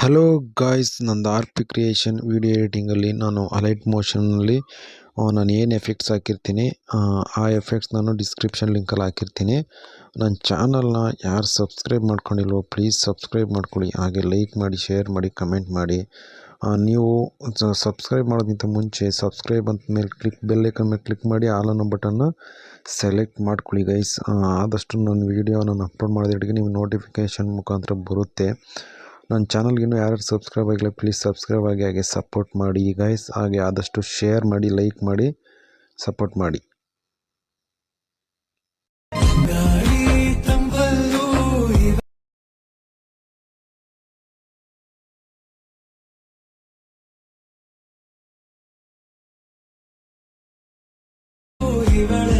Hello guys, ನಂದು R P creation video ಎಡಿಟಿಂಗಲ್ಲಿ ನಾನು Alight ಮೋಷನ್ನಲ್ಲಿ ನಾನು ಏನು ಎಫೆಕ್ಟ್ಸ್ ಹಾಕಿರ್ತೀನಿ ಆ ಎಫೆಕ್ಟ್ಸ್ ನಾನು ಡಿಸ್ಕ್ರಿಪ್ಷನ್ ಲಿಂಕಲ್ಲಿ ಹಾಕಿರ್ತೀನಿ. ನನ್ನ ಚಾನಲ್ನ ಯಾರು ಸಬ್ಸ್ಕ್ರೈಬ್ ಮಾಡ್ಕೊಂಡಿಲ್ವೋ ಪ್ಲೀಸ್ ಸಬ್ಸ್ಕ್ರೈಬ್ ಮಾಡ್ಕೊಳ್ಳಿ. ಹಾಗೆ ಲೈಕ್ ಮಾಡಿ, ಶೇರ್ ಮಾಡಿ, ಕಮೆಂಟ್ ಮಾಡಿ. ನೀವು ಸಬ್ಸ್ಕ್ರೈಬ್ ಮಾಡೋದಕ್ಕಿಂತ ಮುಂಚೆ ಸಬ್ಸ್ಕ್ರೈಬ್ ಅಂತ ಮೇಲೆ ಬೆಲ್ ಐಕನ್ ಮೇಲೆ ಕ್ಲಿಕ್ ಮಾಡಿ ಆಲ್ ಅನ್ನೋ ಬಟನ್ನ ಸೆಲೆಕ್ಟ್ ಮಾಡ್ಕೊಳ್ಳಿ ಗೈಸ್. ಆದಷ್ಟು ನನ್ನ ವೀಡಿಯೋ ನಾನು ಅಪ್ಲೋಡ್ ಮಾಡೋದಕ್ಕೆ ನಿಮ್ಗೆ ನೋಟಿಫಿಕೇಷನ್ ಮುಖಾಂತರ ಬರುತ್ತೆ. ನನ್ನ ಚಾನಲ್ಗೆ ಇನ್ನೂ ಯಾರು ಸಬ್ಸ್ಕ್ರೈಬ್ ಆಗಿಲ್ಲ ಪ್ಲೀಸ್ ಸಬ್ಸ್ಕ್ರೈಬ್ ಆಗಿ, ಹಾಗೆ ಸಪೋರ್ಟ್ ಮಾಡಿ ಗೈಸ್. ಹಾಗೆ ಆದಷ್ಟು ಶೇರ್ ಮಾಡಿ, ಲೈಕ್ ಮಾಡಿ, ಸಪೋರ್ಟ್ ಮಾಡಿ. ಇವಳೆ